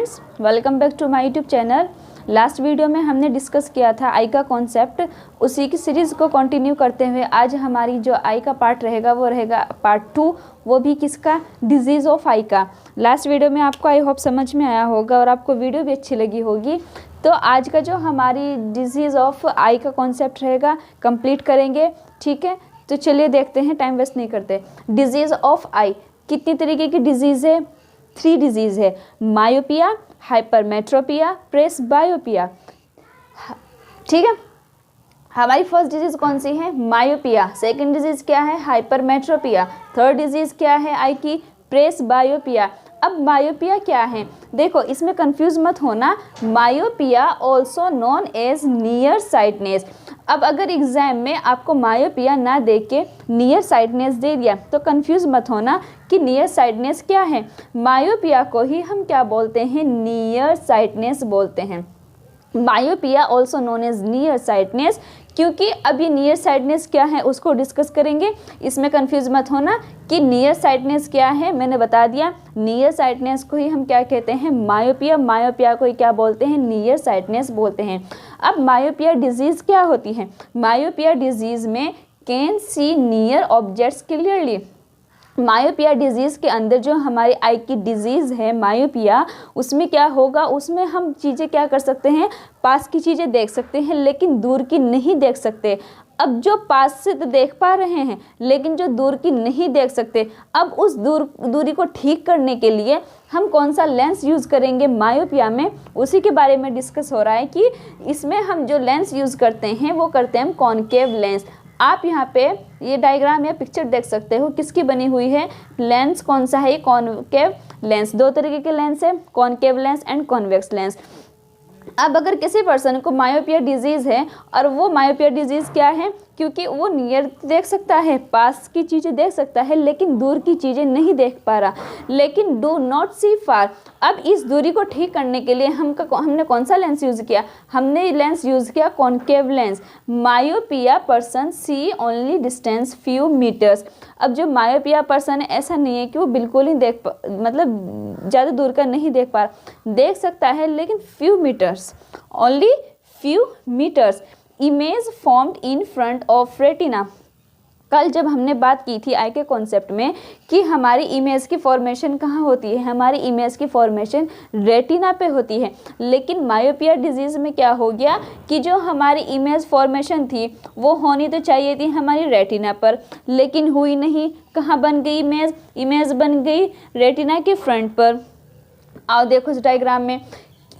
Students, welcome back to my YouTube channel. Last video में हमने discuss किया था आई का कॉन्सेप्ट, उसी की सीरीज़ को कंटिन्यू करते हुए आज हमारी जो आई का पार्ट रहेगा वो रहेगा पार्ट 2, वो भी किसका, डिजीज़ ऑफ आई का। लास्ट वीडियो में आपको आई होप समझ में आया होगा और आपको वीडियो भी अच्छी लगी होगी। तो आज का जो हमारी डिजीज़ ऑफ आई का कॉन्सेप्ट रहेगा कंप्लीट करेंगे, ठीक है। तो चलिए देखते हैं, टाइम वेस्ट नहीं करते। डिजीज़ ऑफ आई कितनी तरीके की डिजीज़ है? 3 डिजीज़ है, मायोपिया, हाइपरमेट्रोपिया, प्रेसबायोपिया, ठीक है। हमारी फर्स्ट डिजीज़ कौन सी है? मायोपिया। सेकंड डिजीज़ क्या है? हाइपरमेट्रोपिया। थर्ड डिजीज़ क्या है आई की? प्रेसबायोपिया। अब मायोपिया क्या है? देखो, इसमें कंफ्यूज मत होना। Myopia also known as near sightedness. अब अगर एग्जाम में आपको मायोपिया ना दे के नियर साइटनेस दे दिया तो कंफ्यूज मत होना कि नियर साइटनेस क्या है। मायोपिया को ही हम क्या बोलते हैं? नियर साइटनेस बोलते हैं। Myopia also known as near sightedness, क्योंकि अभी नियर साइटनेस क्या है उसको डिस्कस करेंगे। इसमें कंफ्यूज मत होना कि नियर साइटनेस क्या है, मैंने बता दिया। नियर साइटनेस को ही हम क्या कहते हैं? मायोपिया। मायोपिया को ही क्या बोलते हैं? नियर साइटनेस बोलते हैं। अब मायोपिया डिजीज़ क्या होती है? मायोपिया डिजीज़ में can see near objects clearly. Myopia disease के अंदर जो हमारी आई की डिजीज़ है मायोपिया, उसमें क्या होगा? उसमें हम चीज़ें क्या कर सकते हैं? पास की चीज़ें देख सकते हैं लेकिन दूर की नहीं देख सकते। अब जो पास से तो देख पा रहे हैं लेकिन जो दूर की नहीं देख सकते, अब उस दूरी को ठीक करने के लिए हम कौन सा लेंस यूज़ करेंगे मायोपिया में, उसी के बारे में डिस्कस हो रहा है कि इसमें हम जो लेंस यूज़ करते हैं वो करते हैं हम कॉनकेव लेंस। आप यहाँ पे ये डायग्राम या पिक्चर देख सकते हो, किसकी बनी हुई है? लेंस कौन सा है? ये कॉनकेव लेंस। 2 तरीके के लेंस है, concave lens and convex lens. अब अगर किसी पर्सन को मायोपिया डिजीज़ है और वो मायोपिया डिजीज़ क्या है? क्योंकि वो नियर देख सकता है, पास की चीज़ें देख सकता है लेकिन दूर की चीज़ें नहीं देख पा रहा, लेकिन डू नॉट सी फार। अब इस दूरी को ठीक करने के लिए हमने कौन सा लेंस यूज़ किया? हमने लेंस यूज़ किया कॉनकेव लेंस। मायोपिया पर्सन सी ओनली डिस्टेंस फ्यू मीटर्स। अब जो मायोपिया पर्सन है ऐसा नहीं है कि वो बिल्कुल ही मतलब ज़्यादा दूर का नहीं देख पा रहा, देख सकता है लेकिन few meters, only few meters. Image formed in front of retina. कल जब हमने बात की थी आई के कॉन्सेप्ट में कि हमारी इमेज की फॉर्मेशन कहाँ होती है, हमारी इमेज की फॉर्मेशन रेटिना पे होती है। लेकिन मायोपिया डिजीज़ में क्या हो गया कि जो हमारी इमेज फॉर्मेशन थी वो होनी तो चाहिए थी हमारी रेटिना पर, लेकिन हुई नहीं। कहाँ बन गई इमेज? इमेज बन गई रेटिना के फ्रंट पर। आओ देखो इस डायग्राम में,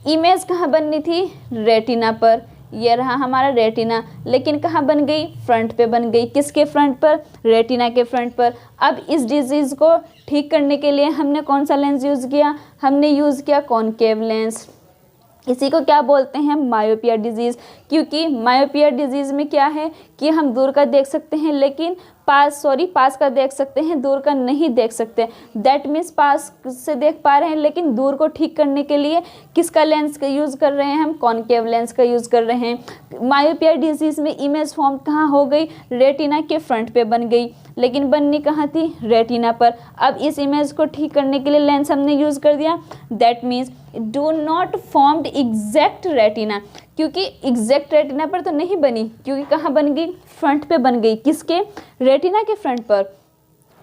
इमेज कहाँ बननी थी? रेटिना पर। ये रहा हमारा रेटिना, लेकिन कहाँ बन गई? फ्रंट पे बन गई। किसके फ्रंट पर? रेटिना के फ्रंट पर। अब इस डिजीज़ को ठीक करने के लिए हमने कौन सा लेंस यूज़ किया? हमने यूज़ किया कॉनकेव लेंस। इसी को क्या बोलते हैं? Myopia disease. क्योंकि मायोपिया डिजीज़ में क्या है कि हम दूर का देख सकते हैं लेकिन पास का देख सकते हैं, दूर का नहीं देख सकते। दैट मीन्स पास से देख पा रहे हैं लेकिन दूर को ठीक करने के लिए किसका लेंस का यूज़ कर रहे हैं? हम कॉनकेव लेंस का यूज़ कर रहे हैं। मायोपिया डिजीज़ में इमेज फॉर्म कहाँ हो गई? रेटिना के फ्रंट पे बन गई, लेकिन बननी कहाँ थी? रेटिना पर। अब इस इमेज को ठीक करने के लिए लेंस हमने यूज़ कर दिया। That means do not formed exact retina, क्योंकि एग्जैक्ट रेटिना पर तो नहीं बनी, क्योंकि कहाँ बन गई? फ्रंट पे बन गई। किसके? रेटिना के फ्रंट पर।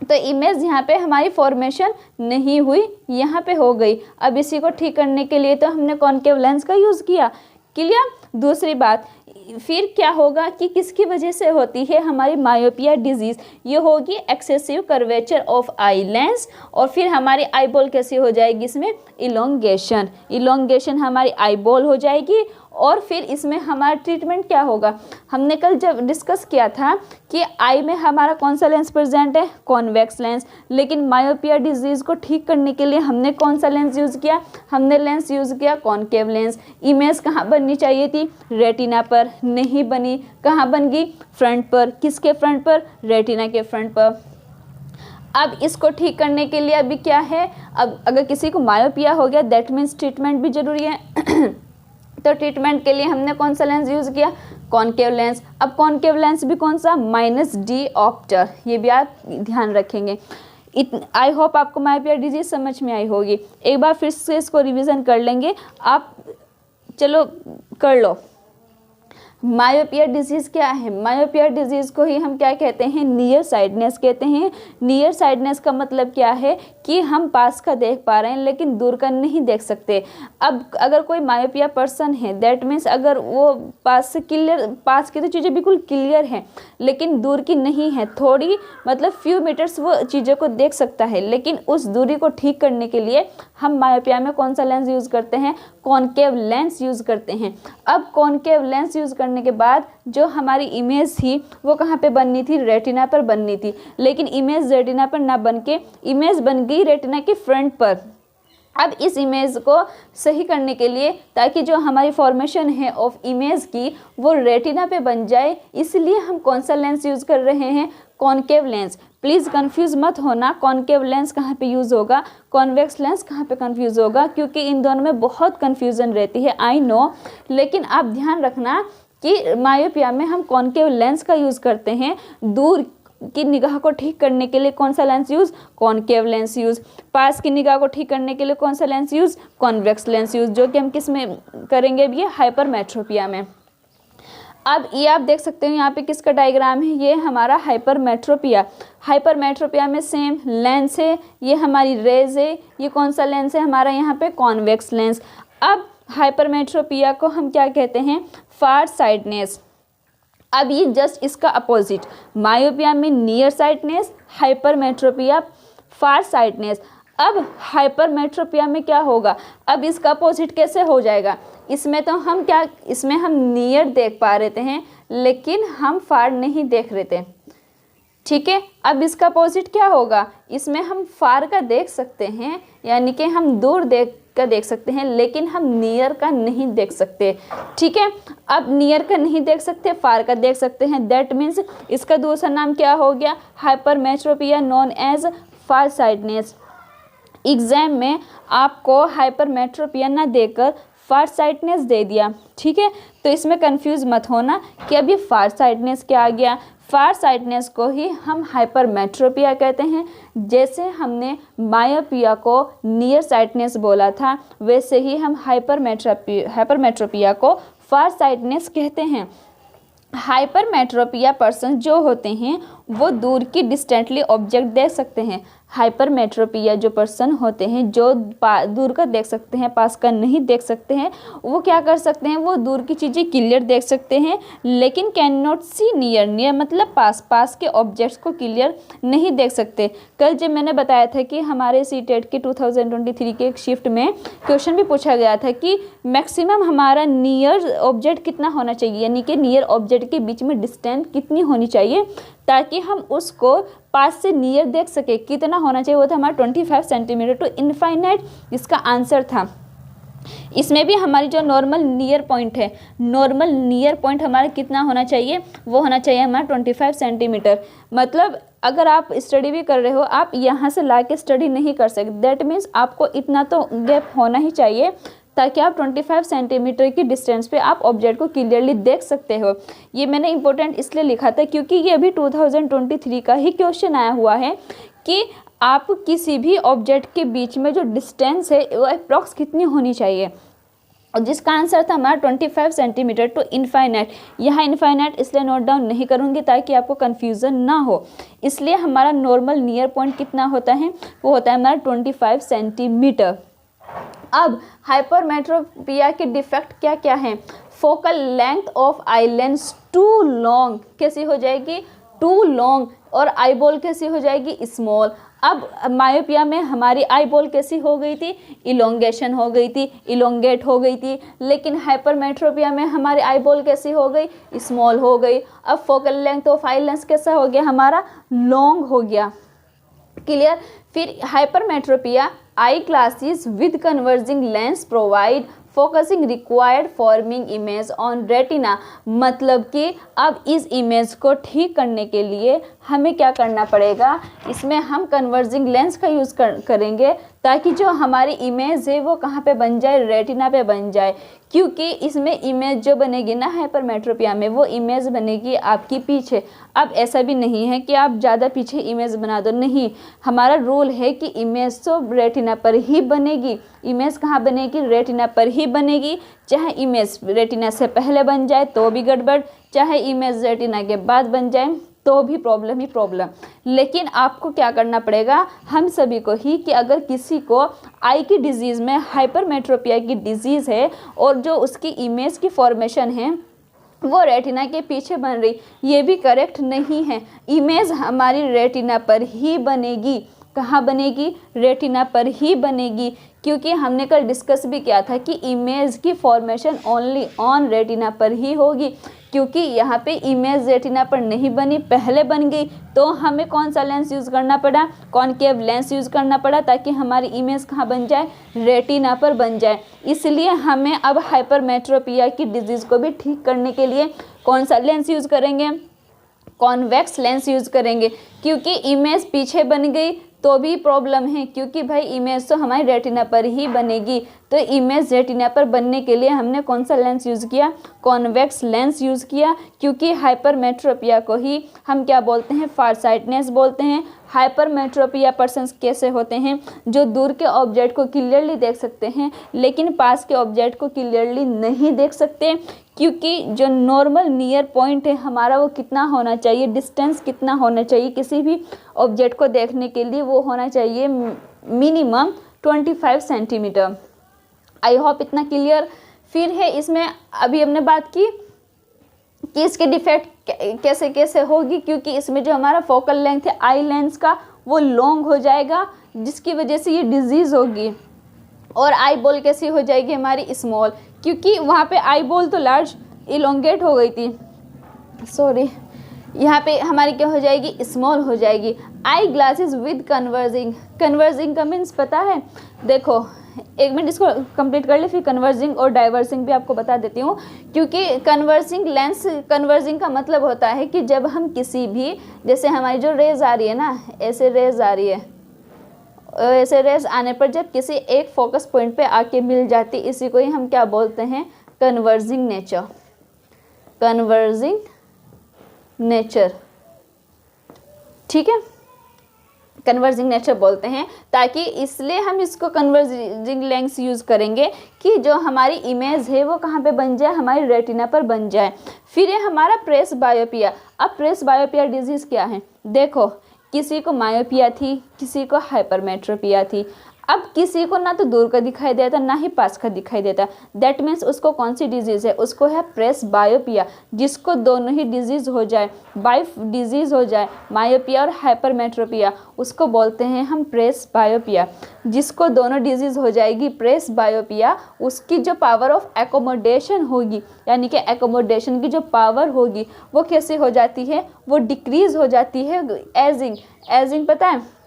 तो इमेज यहाँ पे हमारी फॉर्मेशन नहीं हुई, यहाँ पे हो गई। अब इसी को ठीक करने के लिए तो हमने कॉनकेव लेंस का यूज़ किया। क्लियर? दूसरी बात, फिर क्या होगा कि किसकी वजह से होती है हमारी मायोपिया डिजीज़? ये होगी excessive curvature of eye lens. और फिर हमारी आई बॉल कैसी हो जाएगी? इसमें इलोंगेशन हमारी आई बॉल हो जाएगी। और फिर इसमें हमारा ट्रीटमेंट क्या होगा? हमने कल जब डिस्कस किया था कि आई में हमारा कौन सा लेंस प्रेजेंट है? Convex lens. लेकिन मायोपिया डिजीज़ को ठीक करने के लिए हमने कौन सा लेंस यूज़ किया? हमने लेंस यूज़ किया कॉनकेव लेंस। इमेज कहाँ बननी चाहिए थी? रेटिना पर, नहीं बनी। कहाँ बन गई? फ्रंट पर। किसके फ्रंट पर? रेटिना के फ्रंट पर। अब इसको ठीक करने के लिए अभी क्या है? अब अगर किसी को मायोपिया हो गया दैट मीन्स ट्रीटमेंट भी ज़रूरी है। तो ट्रीटमेंट के लिए हमने कौन सा लेंस यूज़ किया? Concave lens. अब कॉनकेव लेंस भी कौन सा? -d after. ये भी आप ध्यान रखेंगे। आई होप आपको मायोपिया डिजीज समझ में आई होगी। एक बार फिर से इसको रिवीजन कर लेंगे आप, चलो कर लो। मायोपिया डिजीज़ क्या है? मायोपिया डिजीज़ को ही हम क्या कहते हैं? नियर साइडनेस कहते हैं। नियर साइडनेस का मतलब क्या है कि हम पास का देख पा रहे हैं लेकिन दूर का नहीं देख सकते। अब अगर कोई मायोपिया पर्सन है, दैट मीन्स अगर वो पास से क्लियर, पास की तो चीज़ें बिल्कुल क्लियर हैं लेकिन दूर की नहीं है, थोड़ी मतलब फ्यू मीटर्स वो चीज़ों को देख सकता है, लेकिन उस दूरी को ठीक करने के लिए हम मायोपिया में कौन सा लेंस यूज़ करते हैं? कॉनकेव लेंस यूज़ करते हैं। अब कॉनकेव लेंस यूज़ करने के बाद जो हमारी इमेज थी वो कहाँ पे बननी थी? रेटिना पर बननी थी, लेकिन इमेज रेटिना पर ना बन के इमेज बन गई रेटिना के फ्रंट पर। अब इस इमेज को सही करने के लिए, ताकि जो हमारी फॉर्मेशन है ऑफ इमेज की वो रेटिना पे बन जाए, इसलिए हम कौन सा लेंस यूज़ कर रहे हैं? Concave lens. प्लीज़ कंफ्यूज मत होना, कॉनकेव लेंस कहाँ पे यूज़ होगा, कॉन्वेक्स लेंस कहाँ पे कंफ्यूज होगा, क्योंकि इन दोनों में बहुत कन्फ्यूज़न रहती है, आई नो। लेकिन आप ध्यान रखना कि मायोपिया में हम कॉनकेव लेंस का यूज़ करते हैं। दूर की निगाह को ठीक करने के लिए कौन सा lens use? Concave lens use. पास की निगाह को ठीक करने के लिए कौन सा lens use? Convex lens use, जो कि हम किस में करेंगे? अब ये हाइपरमेट्रोपिया में। अब ये आप देख सकते हो यहाँ पे किसका डायग्राम है? ये हमारा हाइपरमेट्रोपिया। हाइपरमेट्रोपिया में सेम लेंस है, ये हमारी रेज है। ये कौन सा लेंस है हमारा? यहाँ पे कॉन्वेक्स लेंस। अब हाइपरमेट्रोपिया को हम क्या कहते हैं? फार साइडनेस। अब ये जस्ट इसका अपोजिट, मायोपिया में नियर साइडनेस, हाइपरमेट्रोपिया फार साइडनेस। अब हाइपरमेट्रोपिया में क्या होगा? अब इसका अपोजिट कैसे हो जाएगा? इसमें तो हम क्या, इसमें हम नियर देख पा रहे हैं लेकिन हम फार नहीं देख रहे थे, ठीक है। अब इसका अपोजिट क्या होगा? इसमें हम फार का देख सकते हैं, यानी कि हम दूर देख सकते हैं लेकिन हम नियर का नहीं देख सकते, ठीक है। अब नियर का नहीं देख सकते, फार का देख सकते हैं, दैट मीन्स इसका दूसरा नाम क्या हो गया? Hypermetropia known as far sightedness. Exam में आपको हाइपरमेट्रोपिया ना देकर फार साइडनेस दे दिया, ठीक है, तो इसमें कंफ्यूज मत होना कि अब ये फार साइडनेस क्या आ गया। फार साइडनेस को ही हम हाइपरमेट्रोपिया कहते हैं। जैसे हमने मायोपिया को नियर साइडनेस बोला था, वैसे ही हम हाइपरमेट्रोपिया को फार साइडनेस कहते हैं। हाइपरमेट्रोपिया पर्सन जो होते हैं वो दूर की डिस्टेंटली ऑब्जेक्ट देख सकते हैं। हाइपरमेट्रोपिया जो पर्सन होते हैं जो दूर का देख सकते हैं, पास का नहीं देख सकते हैं, वो क्या कर सकते हैं? वो दूर की चीज़ें क्लियर देख सकते हैं लेकिन can not see near. Near मतलब पास के ऑब्जेक्ट्स को क्लियर नहीं देख सकते। कल जब मैंने बताया था कि हमारे सीटेट के 2023 के एक शिफ्ट में क्वेश्चन भी पूछा गया था कि मैक्सिमम हमारा नियर ऑब्जेक्ट कितना होना चाहिए, यानी कि नियर ऑब्जेक्ट के बीच में डिस्टेंस कितनी होनी चाहिए ताकि हम उसको पास से नियर देख सके। कितना होना चाहिए? वो था हमारा 25 सेंटीमीटर टू इनफाइनाइट, इसका आंसर था। इसमें भी हमारी जो नॉर्मल नियर पॉइंट है, नॉर्मल नियर पॉइंट हमारा कितना होना चाहिए? वो होना चाहिए हमारा 25 सेंटीमीटर। मतलब अगर आप स्टडी भी कर रहे हो, आप यहाँ से ला के स्टडी नहीं कर सकते, दैट मीन्स आपको इतना तो गैप होना ही चाहिए ताकि आप 25 सेंटीमीटर की डिस्टेंस पे आप ऑब्जेक्ट को क्लियरली देख सकते हो। ये मैंने इंपॉर्टेंट इसलिए लिखा था क्योंकि ये अभी 2023 का ही क्वेश्चन आया हुआ है कि आप किसी भी ऑब्जेक्ट के बीच में जो डिस्टेंस है वो अप्रॉक्स कितनी होनी चाहिए, और जिसका आंसर था हमारा 25 सेंटीमीटर टू इनफाइनाइट। यहाँ इनफाइनाइट इसलिए नोट डाउन नहीं करूँगी ताकि आपको कन्फ्यूज़न ना हो, इसलिए हमारा नॉर्मल नियर पॉइंट कितना होता है? वो होता है हमारा 25 सेंटीमीटर। अब हाइपरमेट्रोपिया के डिफेक्ट क्या क्या हैं? Focal length of eye lens too long, कैसी हो जाएगी? Too long. और आई बॉल कैसी हो जाएगी? स्मॉल। अब मायोपिया में हमारी आई बॉल कैसी हो गई थी? इलोंगेशन हो गई थी, इलोंगेट हो गई थी। लेकिन हाइपरमेट्रोपिया में हमारी आई बॉल कैसी हो गई? स्मॉल हो गई। अब focal length of eye lens कैसा हो गया? हमारा लॉन्ग हो गया। क्लियर? फिर hypermetropia eye glasses with converging lens provide focusing required forming image on retina, मतलब कि अब इस इमेज को ठीक करने के लिए हमें क्या करना पड़ेगा, इसमें हम कन्वर्जिंग लेंस का यूज़ करेंगे ताकि जो हमारी इमेज है वो कहाँ पे बन जाए, रेटिना पे बन जाए। क्योंकि इसमें इमेज जो बनेगी ना हाइपरमेट्रोपिया में, वो इमेज बनेगी आपकी पीछे। अब ऐसा भी नहीं है कि आप ज़्यादा पीछे इमेज बना दो, नहीं, हमारा रूल है कि इमेज तो रेटिना पर ही बनेगी। इमेज कहाँ बनेगी, रेटिना पर ही बनेगी। चाहे इमेज रेटिना से पहले बन जाए तो भी गड़बड़, चाहे इमेज रेटिना के बाद बन जाए तो भी प्रॉब्लम ही प्रॉब्लम। लेकिन आपको क्या करना पड़ेगा, हम सभी को ही, कि अगर किसी को आई की डिजीज़ में हाइपरमेट्रोपिया की डिजीज़ है और जो उसकी इमेज की फॉर्मेशन है वो रेटिना के पीछे बन रही, ये भी करेक्ट नहीं है। इमेज हमारी रेटिना पर ही बनेगी। कहाँ बनेगी, रेटिना पर ही बनेगी। क्योंकि हमने कल डिस्कस भी किया था कि इमेज की फॉर्मेशन ओनली ऑन रेटिना पर ही होगी। क्योंकि यहाँ पे इमेज रेटिना पर नहीं बनी, पहले बन गई, तो हमें कौन सा लेंस यूज़ करना पड़ा, कॉनकेव लेंस यूज़ करना पड़ा, ताकि हमारी इमेज कहाँ बन जाए, रेटिना पर बन जाए। इसलिए हमें अब हाइपरमेट्रोपिया की डिजीज़ को भी ठीक करने के लिए कौन सा लेंस यूज़ करेंगे, कॉन्वेक्स लेंस यूज़ करेंगे। क्योंकि इमेज पीछे बन गई तो भी प्रॉब्लम है, क्योंकि भाई इमेज तो हमारी रेटिना पर ही बनेगी। तो इमेज रेटिना पर बनने के लिए हमने कौन सा लेंस यूज़ किया, कॉन्वेक्स लेंस यूज़ किया। क्योंकि हाइपरमेट्रोपिया को ही हम क्या बोलते हैं, फारसाइटनेस बोलते हैं। हाइपरमेट्रोपिया पर्सन्स कैसे होते हैं, जो दूर के ऑब्जेक्ट को क्लियरली देख सकते हैं लेकिन पास के ऑब्जेक्ट को क्लियरली नहीं देख सकते। क्योंकि जो नॉर्मल नियर पॉइंट है हमारा, वो कितना होना चाहिए, डिस्टेंस कितना होना चाहिए किसी भी ऑब्जेक्ट को देखने के लिए, वो होना चाहिए मिनिमम 25 सेंटीमीटर। आई होप इतना क्लियर। फिर है इसमें अभी हमने बात की कि इसके डिफेक्ट कैसे कैसे होगी, क्योंकि इसमें जो हमारा फोकल लेंथ है आई लेंस का, वो लॉन्ग हो जाएगा, जिसकी वजह से ये डिजीज़ होगी। और आई बॉल कैसी हो जाएगी हमारी, स्मॉल, क्योंकि वहाँ पे आई बॉल तो लार्ज इलोंगेट हो गई थी, सॉरी, यहाँ पे हमारी क्या हो जाएगी, स्मॉल हो जाएगी। Eye glasses with converging, converging का मीन्स पता है, देखो एक मिनट इसको कंप्लीट कर ले, फिर कन्वर्जिंग और डाइवर्सिंग भी आपको बता देती हूँ। क्योंकि कन्वर्जिंग लेंस, कन्वर्जिंग का मतलब होता है कि जब हम किसी भी, जैसे हमारी जो रेज आ रही है ना, ऐसे रेज आ रही है, ऐसे रेज आने पर जब किसी एक फोकस पॉइंट पे आके मिल जाती, इसी को ही हम क्या बोलते हैं, कन्वर्जिंग नेचर, कन्वर्जिंग नेचर, ठीक है, कन्वर्जिंग नेचर बोलते हैं। ताकि इसलिए हम इसको कन्वर्जिंग लेंस यूज़ करेंगे कि जो हमारी इमेज है वो कहाँ पे बन जाए, हमारी रेटिना पर बन जाए। फिर ये हमारा प्रेस बायोपिया। अब प्रेस बायोपिया डिजीज़ क्या है, देखो किसी को मायोपिया थी, किसी को हाइपरमेट्रोपिया थी। अब किसी को ना तो दूर का दिखाई देता ना ही पास का दिखाई देता, दैट मीन्स उसको कौन सी डिजीज़ है, उसको है प्रेस बायोपिया। जिसको दोनों ही डिजीज़ हो जाए, बाई डिजीज़ हो जाए, मायोपिया और हाइपरमेट्रोपिया, उसको बोलते हैं हम प्रेस बायोपिया। जिसको दोनों डिजीज़ हो जाएगी प्रेस बायोपिया, उसकी जो पावर ऑफ एकोमोडेशन होगी, यानी कि एकोमोडेशन की जो पावर होगी वो कैसे हो जाती है, वो डिक्रीज़ हो जाती है। एजिंग, एजिंग पता है,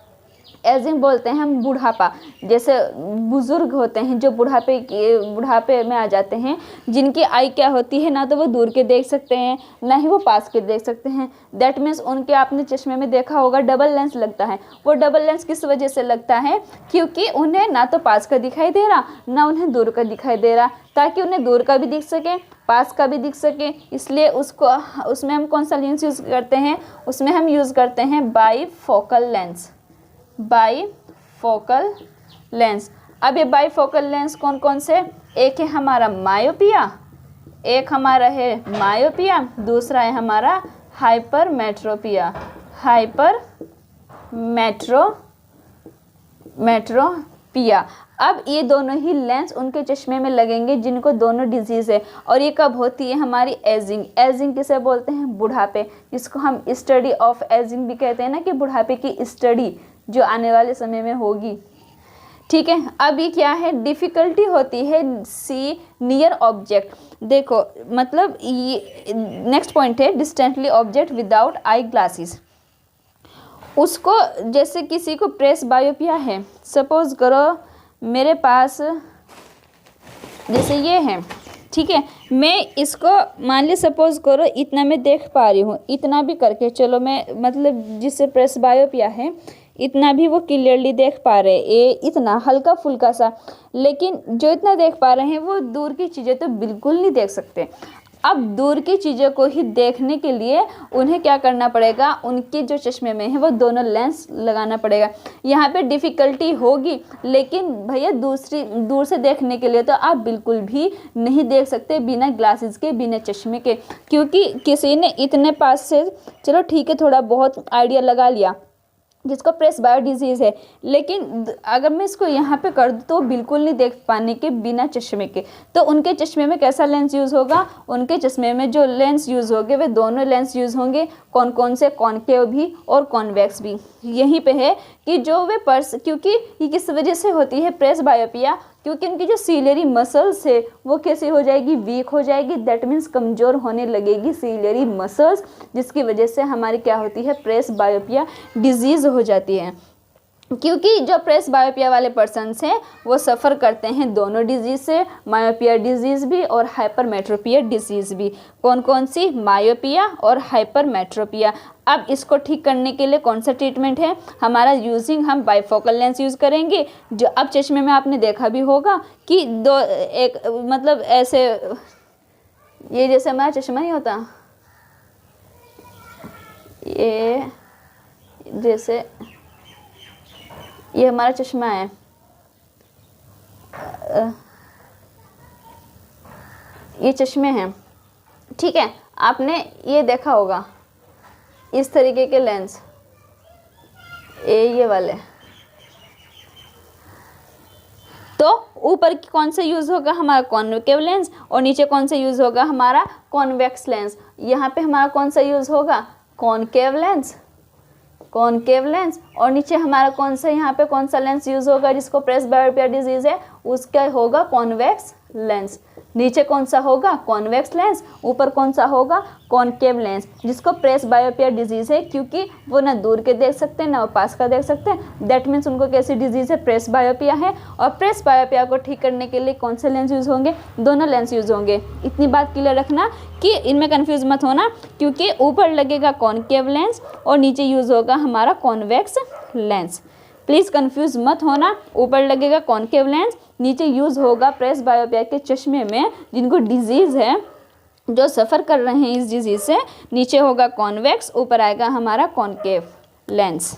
एजिंग बोलते हैं हम बुढ़ापा। जैसे बुज़ुर्ग होते हैं जो बुढ़ापे में आ जाते हैं, जिनकी आई क्या होती है, ना तो वो दूर के देख सकते हैं ना ही वो पास के देख सकते हैं। दैट मीन्स उनके, आपने चश्मे में देखा होगा डबल लेंस लगता है। वो डबल लेंस किस वजह से लगता है, क्योंकि उन्हें ना तो पास का दिखाई दे रहा ना उन्हें दूर का दिखाई दे रहा, ताकि उन्हें दूर का भी दिख सके पास का भी दिख सके। इसलिए उसमें हम कौन सा लेंस यूज़ करते हैं, उसमें हम यूज़ करते हैं बाईफोकल लेंस, बाईफोकल लेंस। अब ये बाईफोकल लेंस कौन कौन से, एक है हमारा मायोपिया, एक हमारा है मायोपिया, दूसरा है हमारा हाइपरमेट्रोपिया, हाइपरमेट्रोपिया। अब ये दोनों ही लेंस उनके चश्मे में लगेंगे जिनको दोनों डिजीज़ है। और ये कब होती है हमारी एजिंग, एजिंग किसे बोलते हैं, बुढ़ापे, जिसको हम स्टडी ऑफ एजिंग भी कहते हैं ना, कि बुढ़ापे की स्टडी जो आने वाले समय में होगी, ठीक है। अब ये क्या है, डिफ़िकल्टी होती है सी नियर ऑब्जेक्ट। देखो मतलब ये नेक्स्ट पॉइंट है, distantly object without eye glasses. उसको, जैसे किसी को प्रेस बायोपिया है, सपोज करो मेरे पास जैसे ये है, ठीक है, मैं इसको मान ली सपोज करो इतना मैं देख पा रही हूँ, इतना भी करके चलो मैं मतलब जिससे प्रेस बायोपिया है इतना भी वो क्लियरली देख पा रहे हैं, ये इतना हल्का फुल्का सा, लेकिन जो इतना देख पा रहे हैं वो दूर की चीज़ें तो बिल्कुल नहीं देख सकते। अब दूर की चीज़ों को ही देखने के लिए उन्हें क्या करना पड़ेगा, उनके जो चश्मे में है वो दोनों लेंस लगाना पड़ेगा। यहाँ पे डिफ़िकल्टी होगी, लेकिन भैया दूर से देखने के लिए तो आप बिल्कुल भी नहीं देख सकते बिना ग्लासेस के, बिना चश्मे के, क्योंकि किसी ने इतने पास से चलो ठीक है थोड़ा बहुत आइडिया लगा लिया जिसको प्रेस बायो डिजीज़ है, लेकिन अगर मैं इसको यहाँ पे कर दूँ तो बिल्कुल नहीं देख पाने के बिना चश्मे के। तो उनके चश्मे में कैसा लेंस यूज़ होगा, उनके चश्मे में जो लेंस यूज़ होंगे वे दोनों लेंस यूज़ होंगे, कौन कौन से, कॉनकेव भी और कॉन्वेक्स भी। यहीं पे है कि जो वे क्योंकि ये किस वजह से होती है प्रेस बायोपिया, क्योंकि उनकी जो सीलियरी मसल्स है वो कैसी हो जाएगी, वीक हो जाएगी, दैट मीन्स कमज़ोर होने लगेगी सीलियरी मसल्स, जिसकी वजह से हमारी क्या होती है, प्रेस बायोपिया डिजीज़ हो जाती है। क्योंकि जो प्रेस बायोपिया वाले पर्सन्स हैं वो सफ़र करते हैं दोनों डिजीज़ से, मायोपिया डिजीज़ भी और हाइपरमेट्रोपिया डिजीज़ भी। कौन कौन सी, मायोपिया और हाइपरमेट्रोपिया। अब इसको ठीक करने के लिए कौन सा ट्रीटमेंट है हमारा, यूजिंग हम बाइफोकल लेंस यूज़ करेंगे। जो अब चश्मे में आपने देखा भी होगा कि एक मतलब ऐसे, ये जैसे हमारा चश्मा नहीं होता, ये जैसे ये हमारा चश्मा है, ये चश्मे हैं, ठीक है, आपने ये देखा होगा इस तरीके के लेंस, ये वाले। तो ऊपर की कौन से यूज़ होगा हमारा कॉन्वेकेव लेंस और नीचे कौन से यूज़ होगा हमारा कॉन्वेक्स लेंस। यहाँ पे हमारा कौन सा यूज़ होगा, कॉनकेव लेंस, कॉनकेव लेंस, और नीचे हमारा कौन सा, यहाँ पे कौन सा लेंस यूज़ होगा जिसको प्रेस बायोपिया डिजीज़ है, उसका होगा कॉन्वेक्स लेंस। नीचे कौन सा होगा, कॉन्वेक्स लेंस, ऊपर कौन सा होगा, कॉनकेव लेंस, जिसको प्रेस बायोपिया डिजीज़ है, क्योंकि वो ना दूर के देख सकते हैं ना वो पास का देख सकते हैं, दैट मीन्स उनको कैसी डिजीज़ है, प्रेस बायोपिया है। और प्रेस बायोपिया को ठीक करने के लिए कौन से लेंस यूज़ होंगे, दोनों लेंस यूज़ होंगे। इतनी बात क्लियर रखना कि इनमें कन्फ्यूज़ मत होना, क्योंकि ऊपर लगेगा कॉनकेव लेंस और नीचे यूज़ होगा हमारा कॉन्वेक्स लेंस। प्लीज़ कंफ्यूज मत होना, ऊपर लगेगा कॉनकेव लेंस, नीचे यूज़ होगा प्रेस बायोपिया के चश्मे में जिनको डिजीज़ है, जो सफ़र कर रहे हैं इस डिजीज़ से, नीचे होगा कॉन्वेक्स, ऊपर आएगा हमारा कॉनकेव लेंस।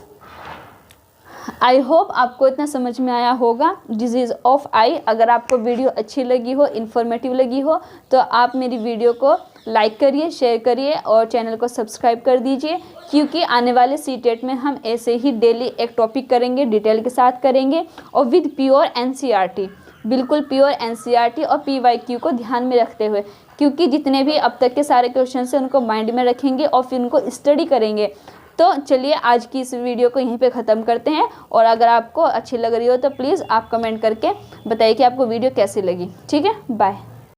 आई होप आपको इतना समझ में आया होगा डिजीज़ ऑफ आई। अगर आपको वीडियो अच्छी लगी हो, इन्फॉर्मेटिव लगी हो, तो आप मेरी वीडियो को लाइक करिए, शेयर करिए और चैनल को सब्सक्राइब कर दीजिए, क्योंकि आने वाले सीटेट में हम ऐसे ही डेली एक टॉपिक करेंगे, डिटेल के साथ करेंगे और विद प्योर एनसीईआरटी, बिल्कुल प्योर एनसीईआरटी और पीवाईक्यू को ध्यान में रखते हुए, क्योंकि जितने भी अब तक के सारे क्वेश्चन हैं उनको माइंड में रखेंगे और फिर उनको स्टडी करेंगे। तो चलिए आज की इस वीडियो को यहीं पे ख़त्म करते हैं, और अगर आपको अच्छी लग रही हो तो प्लीज़ आप कमेंट करके बताइए कि आपको वीडियो कैसी लगी। ठीक है, बाय।